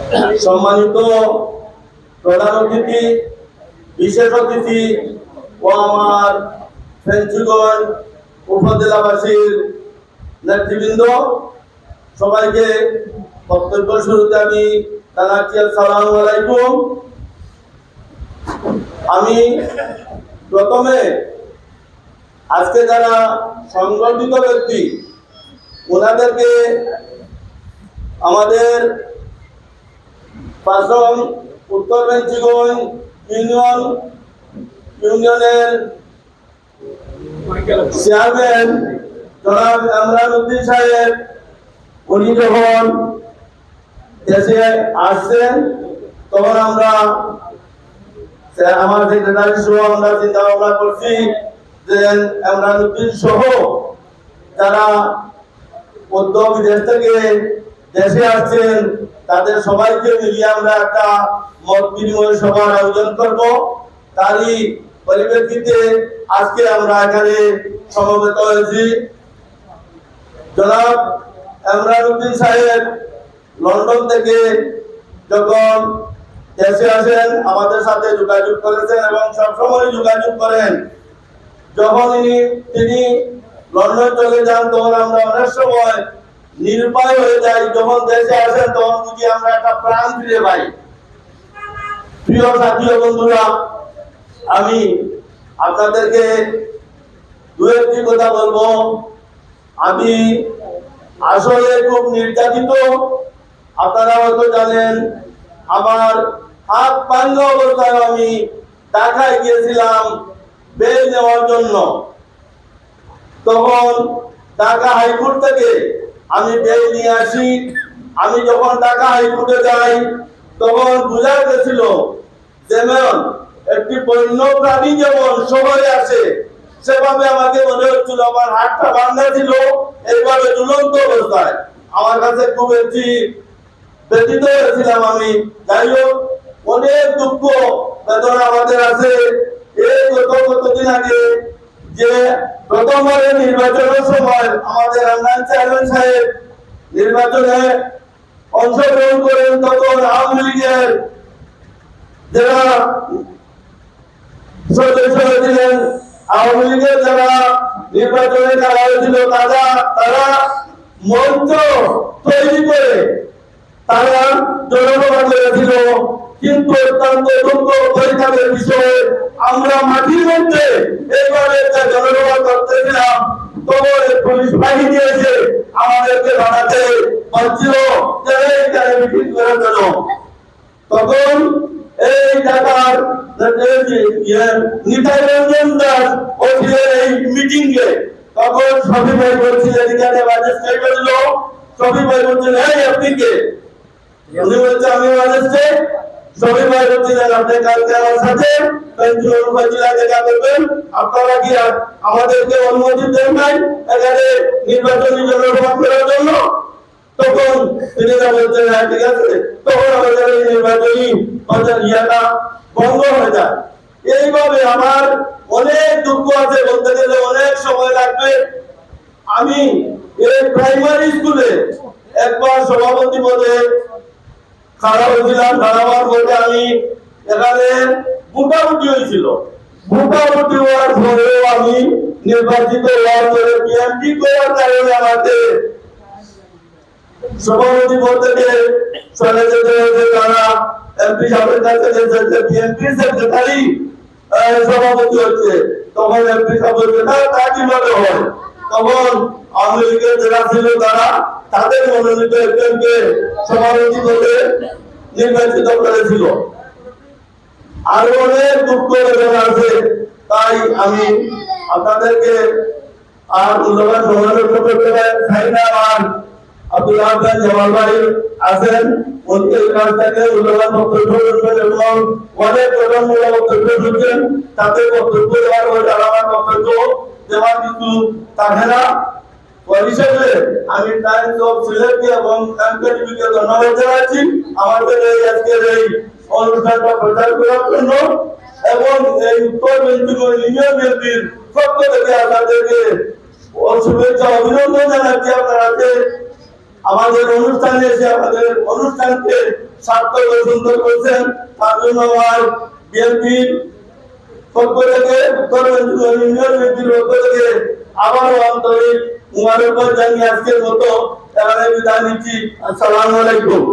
সম্মানিত প্রধান অতিথি, বিশেষ অতিথি ও আমার ফেঞ্চুগঞ্জ উপজেলাবাসীর নেতৃবৃন্দ, সবাইকে বক্তব্য শুরুতে আমি জানাচ্ছি আসসালামু আলাইকুম। আমি প্রথমে আজকে যারা সংগঠিত ব্যক্তি ওনাদেরকে আমাদের পাঁচম উত্তর ফেঞ্চুগঞ্জ ইউনিয়নের চেয়ারম্যান জনাব ইমরান উদ্দিন সাহেব, উনি যখন দেশে আসছেন তখন আমরা আমার সেক্রেটারি সহ আমরা চিন্তা ভাবনা করছি যে ইমরান উদ্দিন সহ যারা বিদেশ থেকে দেশে আসছেন তাদের সবাইকে মিলিয়ে আমরা একটা মত বিনিময় সভার আয়োজন করব। তারই পরিপ্রেক্ষিতে আজকে আমরা এখানে সমবেত হয়েছি। জনাব ইমরান উদ্দিন সাহেব লন্ডন থেকে যখন দেশে আসেন আমাদের সাথে যোগাযোগ করেছেন এবং সবসময় যোগাযোগ করেন। যখন তিনি লন্ডন চলে যান তখন আমরা অনেক সময় নিরুপায় হয়ে যাই, যখন দেশে আসেন তখন বুঝি আমরা একটা প্রাণ ফিরে পাই। প্রিয় সাথী ও বন্ধুরা, আমি আপনাদেরকে দু একটি কথা বলবো। আমি আসলে খুব নির্যাতিত। আপনারা হয়তো জানেন আমার হাত ভাঙা অবস্থায় আমি ঢাকায় গিয়েছিলাম বেল নেওয়ার জন্য। তখন ঢাকা হাইকোর্ট থেকে আমি বেল নিয়ে আসি। আমি যখন ঢাকা হাইকোর্টে যাই তখন বোঝা গেছিল যেমন একটি বন্য প্রাণী যেমন শহরে আসে সেভাবে আমাকে মনে হচ্ছিল। আমার হাতটা ভাঙা ছিল এইভাবে ঝুলন্ত অবস্থায়। আমার কাছে খুব একটি ব্যথিত হয়েছিলাম আমি। যাই হোক, অনেক দুঃখ বেদনা আমাদের আছে। এই কতদিন আগে যে প্রথমবারের নির্বাচনের সময় আমাদের আমরান চেয়ারম্যান সাহেব নির্বাচনে অংশগ্রহণ করেন, তখন আওয়ামী লীগের যারা সদস্য হয়েছিলেন, আওয়ামী লীগের যারা নির্বাচনে যারা হয়েছিল তারা মঞ্চ তৈরি করে তারা জনসভা করেছিল। কিন্তু অত্যন্ত দুঃখ পরিতাপের বিষয়ে আমরা মাটির মধ্যে এইভাবে একটা জনসভা করতেছিলাম, তখন পুলিশ বাহিনী এসে আমাদেরকে বাড়াতে পারছিল যে এইখানে মিটিং করার জন্য। তখন এই ঢাকার নিতাই রঞ্জন দাস ছিলেন এই মিটিং এ। তখন সবই ভাই বলছিলেন এখানে ম্যাজিস্ট্রেট হলো। সবই ভাই বলছিলেন এই আপনি কে? উনি বলছে আমি ম্যাজিস্ট্রেট। সবই ভাই বলছিলেন আপনি কালকে আমার সাথে উপজেলা দেখা করবেন, আপনারা কি আমাদেরকে অনুমতি দেন নাই এখানে নির্বাচনী জনসভা করার জন্য? তখন তিনি বলছেন হ্যাঁ ঠিক আছে। তখন আমাদের নির্বাচনী ইয়াটা বন্ধ হয়ে যায়। এইভাবে আমার অনেক দুঃখ আছে, বলতে গেলে অনেক সময় লাগবে। আমি এই প্রাইমারি স্কুলে একবার সভাপতি পদে খাড়া হয়েছিলাম। খাড়াবার পরে আমি এখানে মোটামুটি হয়েছিল। মোটামুটি হওয়ার পরেও আমি নির্বাচিত হওয়ার পরে বিএনপি করার কারণে আমাদের সভাপতি পদ থেকে চলে যেতে হয়েছে। তারা এমপি সাহেবের কাছে বিএনপি সেক্রেটারি সভাপতি হচ্ছে। তখন এমপি সাহেব বলছে না তা কিভাবে হয়? তখন আওয়ামী লীগের যারা ছিল তারা তাদের মনোনীত একজনকে সভাপতি পদে নির্বাচিত করেছিল। আরো অনেক দুঃখ বেদনা আছে। তাই আমি আপনাদেরকে আর মূল্যবান সময় নষ্ট করতে চাই না। আর আব্দুল আহমেদ জামাল ভাই আছেন, ওদের কাছ থেকে মূল্যবান বক্তব্য শুনবেন এবং অনেক প্রধানমূলক বক্তব্য শুনছেন। তাতে বক্তব্য দেওয়ার পরে আমার বক্তব্য দেওয়ার কিন্তু থাকে না। পরিশেষে আমি টাইমস অফ সিলেটকে এবং এমকেটিভিকে ধন্যবাদ জানাচ্ছি আমাদের এই আজকের এই অনুষ্ঠানটা প্রচার করার জন্য এবং এই উত্তর ফেঞ্চুগঞ্জ ইউনিয়ন বিএনপির পক্ষ থেকে আপনাদেরকে শুভেচ্ছা অভিনন্দন জানাচ্ছি। আপনারা আমাদের অনুষ্ঠানে এসে আমাদের অনুষ্ঠানকে সার্থক ও সুন্দর করেছেন, তার জন্য আমার বিএনপির পক্ষ থেকে ইউনিয়ন বিএনপির পক্ষ থেকে আবারও আন্তরিক মুবারকবাদ জানিয়ে আজকের মতো এখানে বিদায় নিচ্ছি। আসসালামু আলাইকুম।